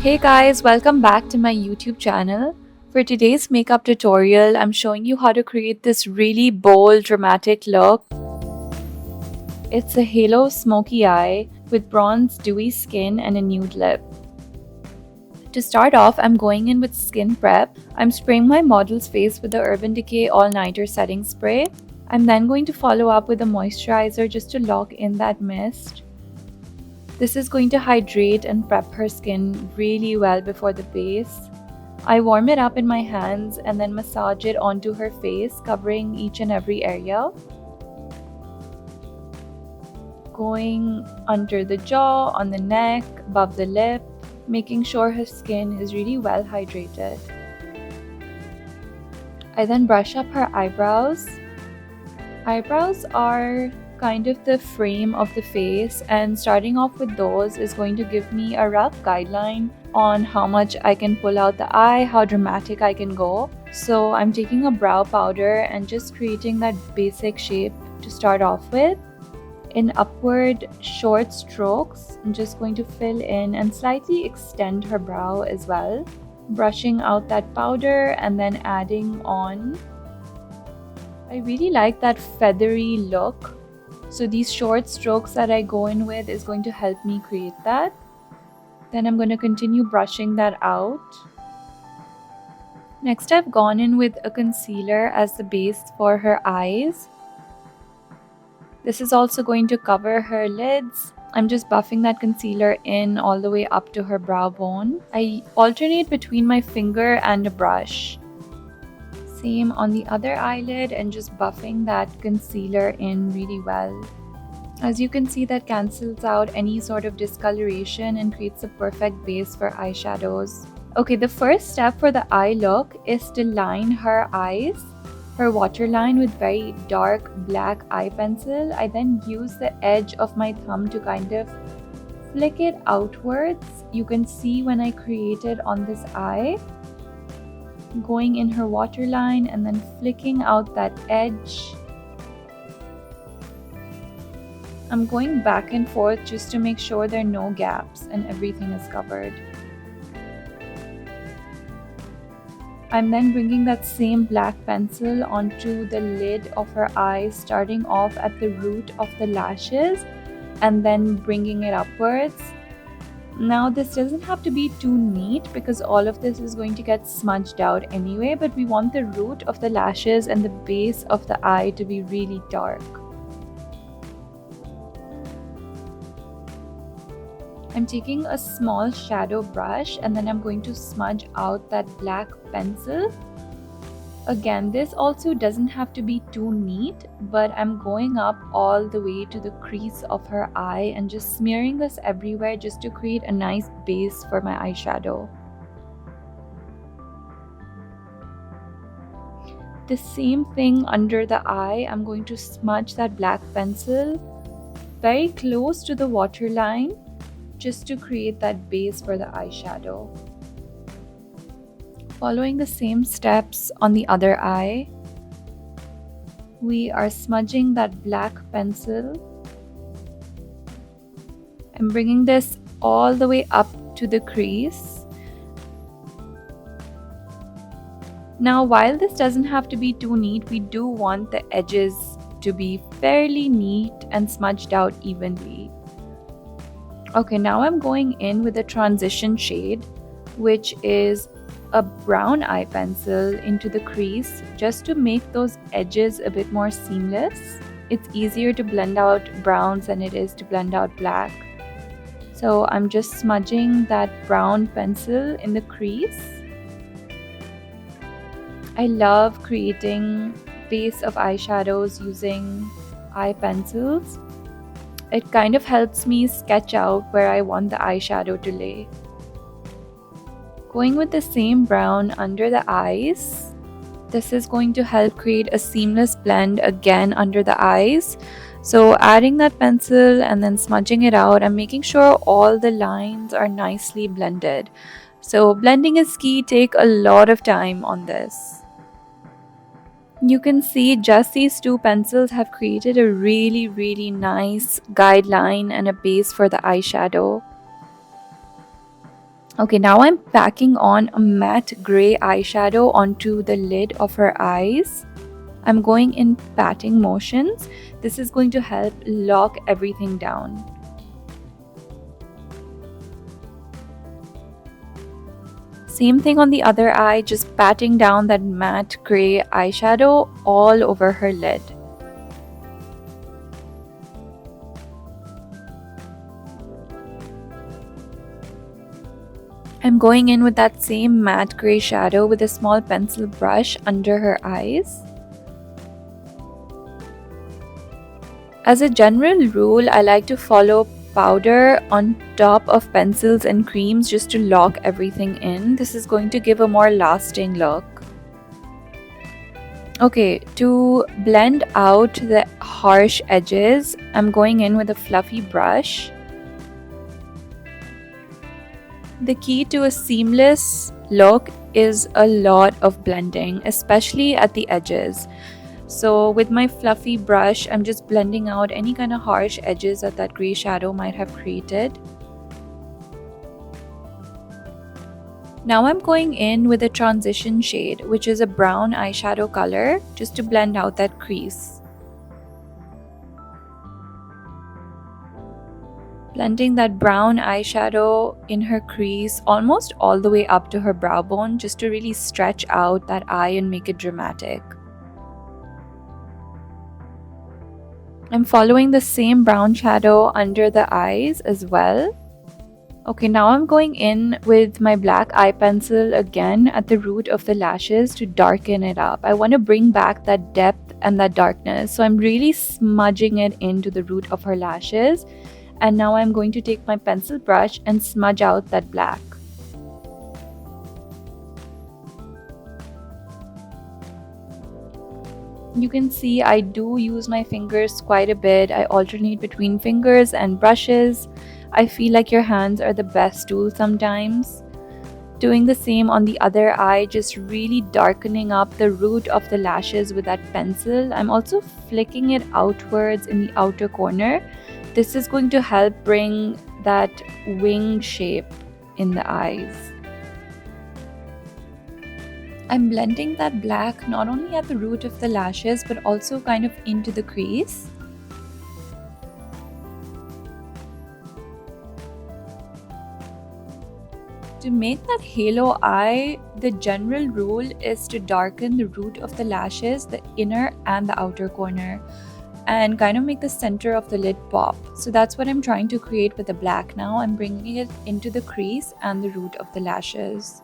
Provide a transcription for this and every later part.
Hey guys, welcome back to my YouTube channel. For today's makeup tutorial, I'm showing you how to create this really bold, dramatic look. It's a halo smoky eye with bronze dewy skin and a nude lip. To start off, I'm going in with skin prep. I'm spraying my model's face with the Urban Decay All-Nighter Setting Spray. I'm then going to follow up with a moisturizer just to lock in that mist. This is going to hydrate and prep her skin really well before the base. I warm it up in my hands and then massage it onto her face, covering each and every area. Going under the jaw, on the neck, above the lip, making sure her skin is really well hydrated. I then brush up her eyebrows. Eyebrows are kind of the frame of the face, and starting off with those is going to give me a rough guideline on how much I can pull out the eye, how dramatic I can go. So I'm taking a brow powder and just creating that basic shape to start off with. In upward short strokes, I'm just going to fill in and slightly extend her brow as well, brushing out that powder and then adding on. I really like that feathery look. So these short strokes that I go in with is going to help me create that. Then I'm going to continue brushing that out. Next, I've gone in with a concealer as the base for her eyes. This is also going to cover her lids. I'm just buffing that concealer in all the way up to her brow bone. I alternate between my finger and a brush. Same on the other eyelid and just buffing that concealer in really well. As you can see, that cancels out any sort of discoloration and creates a perfect base for eyeshadows. Okay, the first step for the eye look is to line her eyes, her waterline, with very dark black eye pencil. I then use the edge of my thumb to kind of flick it outwards. You can see when I created on this eye, going in her waterline and then flicking out that edge. I'm going back and forth just to make sure there are no gaps and everything is covered. I'm then bringing that same black pencil onto the lid of her eye, starting off at the root of the lashes and then bringing it upwards. Now this doesn't have to be too neat because all of this is going to get smudged out anyway, but we want the root of the lashes and the base of the eye to be really dark. I'm taking a small shadow brush and then I'm going to smudge out that black pencil. Again, this also doesn't have to be too neat, but I'm going up all the way to the crease of her eye and just smearing this everywhere just to create a nice base for my eyeshadow. The same thing under the eye. I'm going to smudge that black pencil very close to the waterline just to create that base for the eyeshadow. Following the same steps on the other eye, we are smudging that black pencil and bringing this all the way up to the crease. Now, while this doesn't have to be too neat, we do want the edges to be fairly neat and smudged out evenly. Okay, now I'm going in with a transition shade, which is a brown eye pencil into the crease just to make those edges a bit more seamless. It's easier to blend out browns than it is to blend out black. So I'm just smudging that brown pencil in the crease. I love creating base of eyeshadows using eye pencils. It kind of helps me sketch out where I want the eyeshadow to lay. Going with the same brown under the eyes. This is going to help create a seamless blend again under the eyes. So adding that pencil and then smudging it out and making sure all the lines are nicely blended. So blending is key. Take a lot of time on this. You can see just these two pencils have created a really nice guideline and a base for the eyeshadow. Okay, now I'm packing on a matte gray eyeshadow onto the lid of her eyes. I'm going in patting motions. This is going to help lock everything down. Same thing on the other eye, just patting down that matte gray eyeshadow all over her lid. I'm going in with that same matte gray shadow with a small pencil brush under her eyes. As a general rule, I like to follow powder on top of pencils and creams just to lock everything in. This is going to give a more lasting look. Okay, to blend out the harsh edges, I'm going in with a fluffy brush. The key to a seamless look is a lot of blending, especially at the edges. So with my fluffy brush, I'm just blending out any kind of harsh edges that gray shadow might have created. Now I'm going in with a transition shade, which is a brown eyeshadow color, just to blend out that crease. Blending that brown eyeshadow in her crease almost all the way up to her brow bone, just to really stretch out that eye and make it dramatic. I'm following the same brown shadow under the eyes as well. Okay, now I'm going in with my black eye pencil again at the root of the lashes to darken it up. I want to bring back that depth and that darkness, so I'm really smudging it into the root of her lashes. And now I'm going to take my pencil brush and smudge out that black. You can see I do use my fingers quite a bit. I alternate between fingers and brushes. I feel like your hands are the best tool sometimes. Doing the same on the other eye, just really darkening up the root of the lashes with that pencil. I'm also flicking it outwards in the outer corner. This is going to help bring that wing shape in the eyes. I'm blending that black not only at the root of the lashes but also kind of into the crease. To make that halo eye, the general rule is to darken the root of the lashes, the inner and the outer corner, and kind of make the center of the lid pop. So that's what I'm trying to create with the black now. I'm bringing it into the crease and the root of the lashes.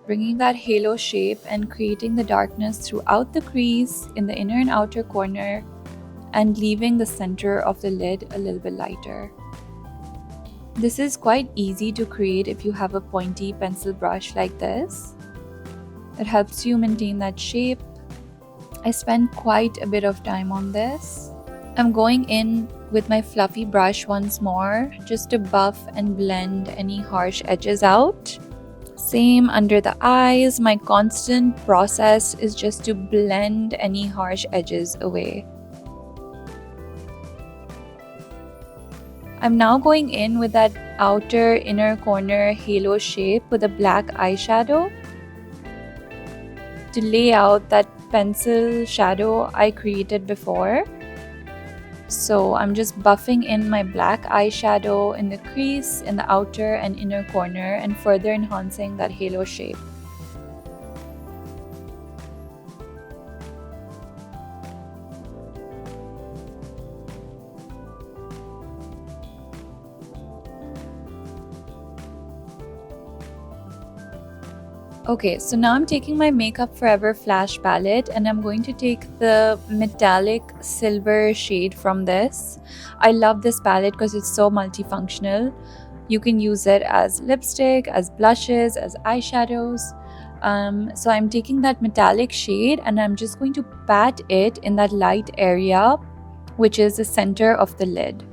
Bringing that halo shape and creating the darkness throughout the crease, in the inner and outer corner, and leaving the center of the lid a little bit lighter. This is quite easy to create if you have a pointy pencil brush like this. It helps you maintain that shape. I spent quite a bit of time on this. I'm going in with my fluffy brush once more, just to buff and blend any harsh edges out. Same under the eyes. My constant process is just to blend any harsh edges away. I'm now going in with that outer inner corner halo shape with a black eyeshadow to lay out that pencil shadow I created before. So I'm just buffing in my black eyeshadow in the crease, in the outer and inner corner, and further enhancing that halo shape. Okay, so now I'm taking my Makeup Forever Flash palette and I'm going to take the metallic silver shade from this. I love this palette because it's so multifunctional. You can use it as lipstick, as blushes, as eyeshadows. So I'm taking that metallic shade and I'm just going to pat it in that light area, which is the center of the lid.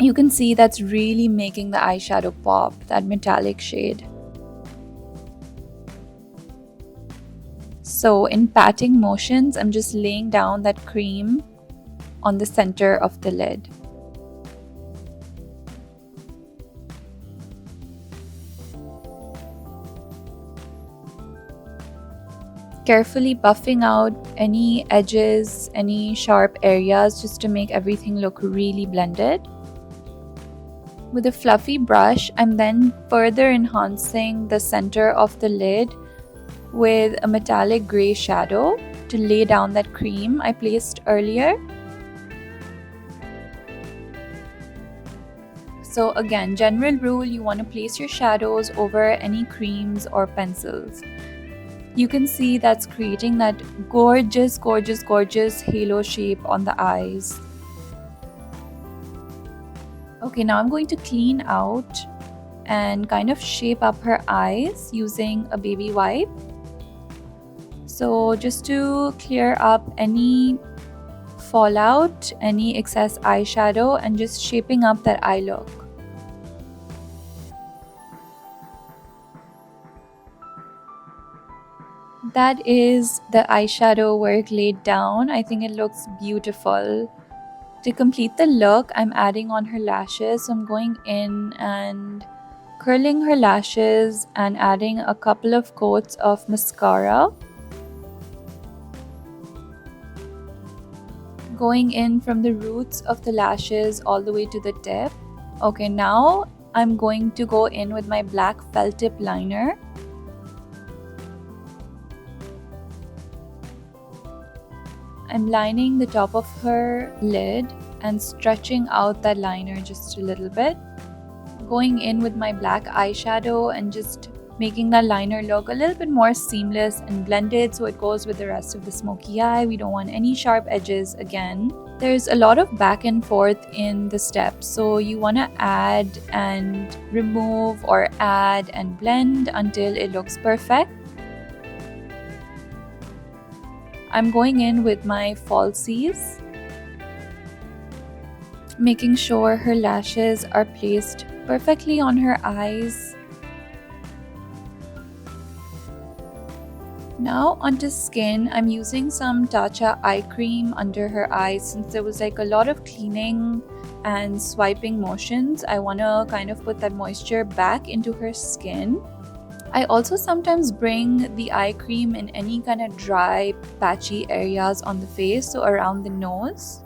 You can see that's really making the eyeshadow pop, that metallic shade. So in patting motions, I'm just laying down that cream on the center of the lid. Carefully buffing out any edges, any sharp areas, just to make everything look really blended. With a fluffy brush, I'm then further enhancing the center of the lid with a metallic gray shadow to lay down that cream I placed earlier. So again, general rule, you want to place your shadows over any creams or pencils. You can see that's creating that gorgeous, gorgeous, gorgeous halo shape on the eyes. Okay, now I'm going to clean out and kind of shape up her eyes using a baby wipe. So just to clear up any fallout, any excess eyeshadow, and just shaping up that eye look. That is the eyeshadow work laid down. I think it looks beautiful. To complete the look, I'm adding on her lashes. So I'm going in and curling her lashes and adding a couple of coats of mascara. Going in from the roots of the lashes all the way to the tip. Okay, now I'm going to go in with my black felt tip liner. I'm lining the top of her lid and stretching out that liner just a little bit. Going in with my black eyeshadow and just making that liner look a little bit more seamless and blended so it goes with the rest of the smoky eye. We don't want any sharp edges again. There's a lot of back and forth in the steps, so you want to add and remove or add and blend until it looks perfect. I'm going in with my falsies, making sure her lashes are placed perfectly on her eyes. Now onto skin, I'm using some Tatcha eye cream under her eyes. Since there was like a lot of cleaning and swiping motions, I want to kind of put that moisture back into her skin. I also sometimes bring the eye cream in any kind of dry, patchy areas on the face, so around the nose.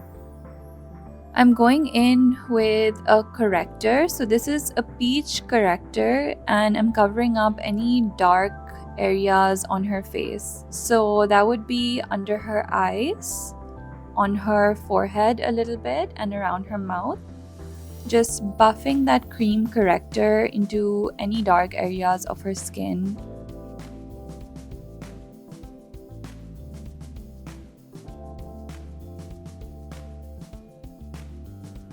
I'm going in with a corrector. So this is a peach corrector and I'm covering up any dark areas on her face. So that would be under her eyes, on her forehead a little bit, and around her mouth. Just buffing that cream corrector into any dark areas of her skin.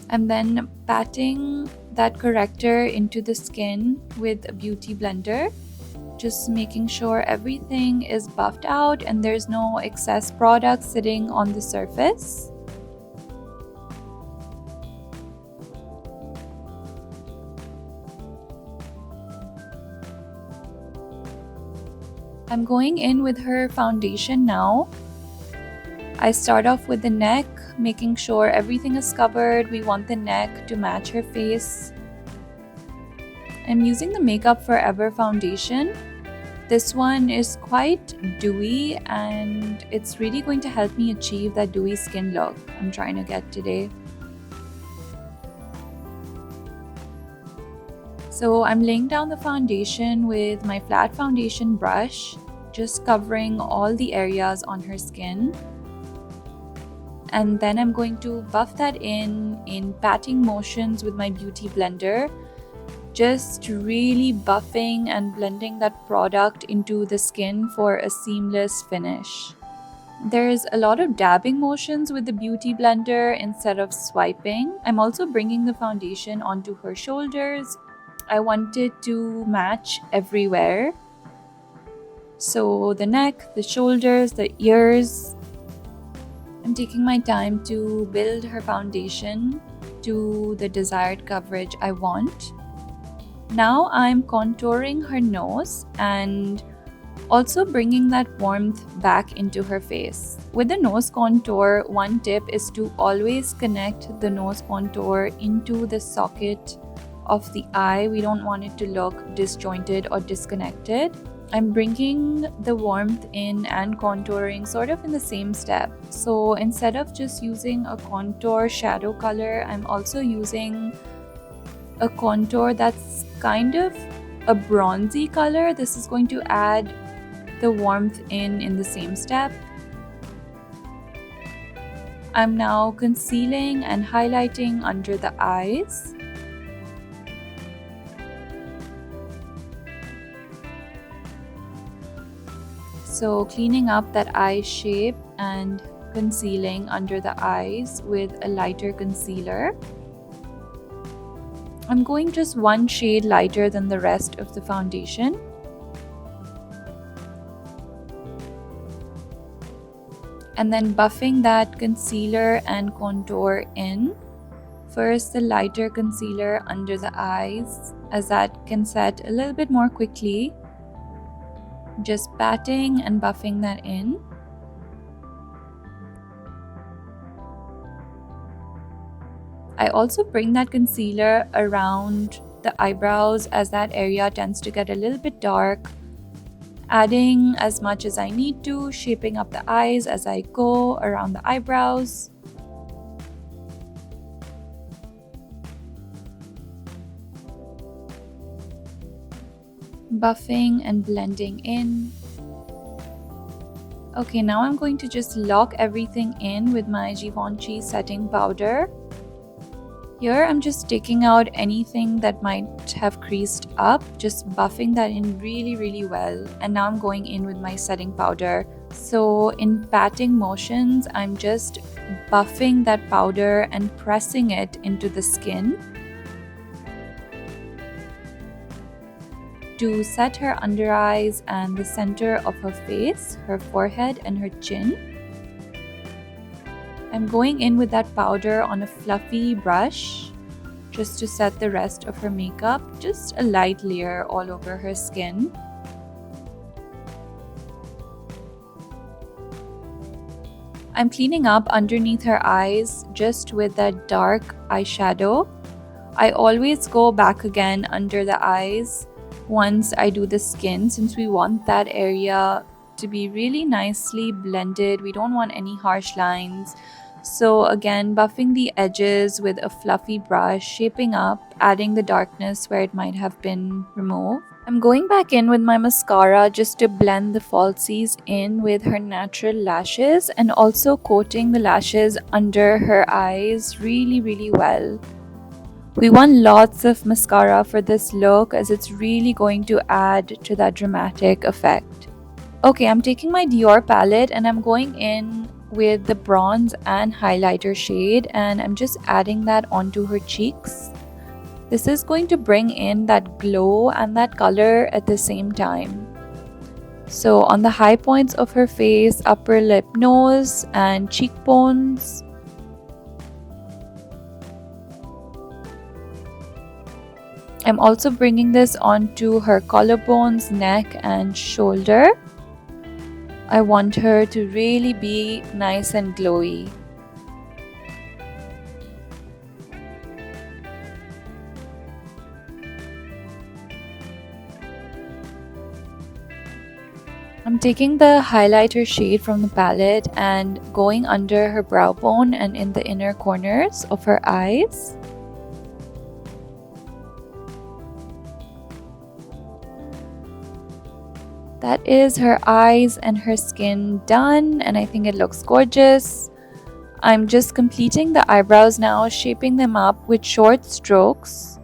And then patting that corrector into the skin with a beauty blender. Just making sure everything is buffed out and there's no excess product sitting on the surface. I'm going in with her foundation now. I start off with the neck, making sure everything is covered. We want the neck to match her face. I'm using the Makeup Forever foundation. This one is quite dewy and it's really going to help me achieve that dewy skin look I'm trying to get today. So I'm laying down the foundation with my flat foundation brush, just covering all the areas on her skin. And then I'm going to buff that in patting motions with my beauty blender, just really buffing and blending that product into the skin for a seamless finish. There's a lot of dabbing motions with the beauty blender instead of swiping. I'm also bringing the foundation onto her shoulders. I want it to match everywhere. So the neck, the shoulders, the ears. I'm taking my time to build her foundation to the desired coverage I want. Now I'm contouring her nose and also bringing that warmth back into her face. With the nose contour, one tip is to always connect the nose contour into the socket of the eye. We don't want it to look disjointed or disconnected. I'm bringing the warmth in and contouring sort of in the same step. So instead of just using a contour shadow color, I'm also using a contour that's kind of a bronzy color. This is going to add the warmth in the same step. I'm now concealing and highlighting under the eyes. So cleaning up that eye shape and concealing under the eyes with a lighter concealer. I'm going just one shade lighter than the rest of the foundation. And then buffing that concealer and contour in. First the lighter concealer under the eyes, as that can set a little bit more quickly. Just patting and buffing that in. I also bring that concealer around the eyebrows, as that area tends to get a little bit dark. Adding as much as I need to, shaping up the eyes as I go around the eyebrows. Buffing and blending in. Okay, now I'm going to just lock everything in with my Givenchy setting powder. Here I'm just taking out anything that might have creased up, just buffing that in really well. And now I'm going in with my setting powder. So in patting motions, I'm just buffing that powder and pressing it into the skin to set her under eyes and the center of her face, her forehead and her chin. I'm going in with that powder on a fluffy brush just to set the rest of her makeup, just a light layer all over her skin. I'm cleaning up underneath her eyes just with that dark eyeshadow. I always go back again under the eyes once I do the skin, since we want that area to be really nicely blended. We don't want any harsh lines. So again, buffing the edges with a fluffy brush, shaping up, adding the darkness where it might have been removed. I'm going back in with my mascara just to blend the falsies in with her natural lashes, and also coating the lashes under her eyes really well. We want lots of mascara for this look, as it's really going to add to that dramatic effect. Okay, I'm taking my Dior palette and I'm going in with the bronze and highlighter shade, and I'm just adding that onto her cheeks. This is going to bring in that glow and that color at the same time. So on the high points of her face, upper lip, nose and cheekbones. I'm also bringing this onto her collarbones, neck and shoulder. I want her to really be nice and glowy. I'm taking the highlighter shade from the palette and going under her brow bone and in the inner corners of her eyes. That is her eyes and her skin done, and I think it looks gorgeous. I'm just completing the eyebrows now, shaping them up with short strokes.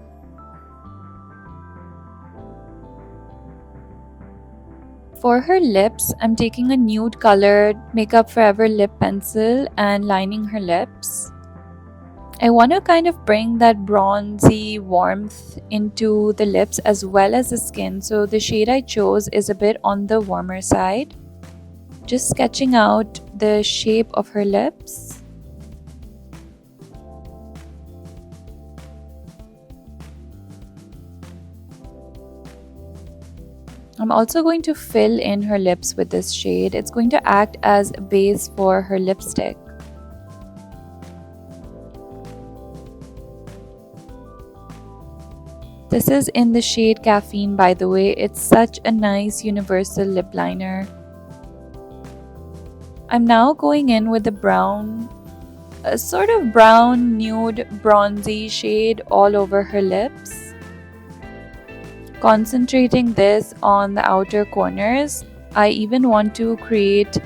For her lips, I'm taking a nude colored Makeup Forever lip pencil and lining her lips. I want to kind of bring that bronzy warmth into the lips as well as the skin, so the shade I chose is a bit on the warmer side. Just sketching out the shape of her lips. I'm also going to fill in her lips with this shade. It's going to act as a base for her lipstick. This is in the shade Caffeine, by the way. It's such a nice universal lip liner. I'm now going in with the brown, a sort of brown, nude, bronzy shade all over her lips. Concentrating this on the outer corners. I even want to create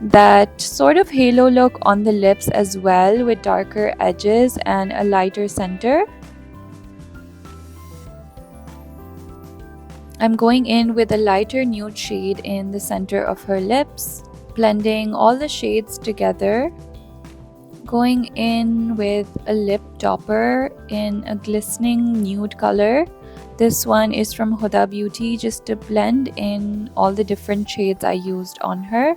that sort of halo look on the lips as well, with darker edges and a lighter center. I'm going in with a lighter nude shade in the center of her lips, blending all the shades together. Going in with a lip topper in a glistening nude color. This one is from Huda Beauty, just to blend in all the different shades I used on her.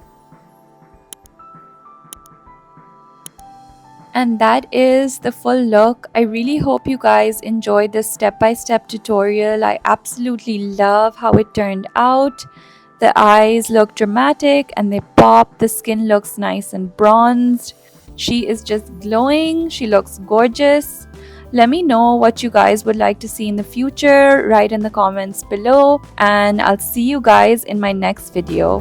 And that is the full look. I really hope you guys enjoyed this step-by-step tutorial. I absolutely love how it turned out. The eyes look dramatic and they pop. The skin looks nice and bronzed. She is just glowing. She looks gorgeous. Let me know what you guys would like to see in the future. Write in the comments below. And I'll see you guys in my next video.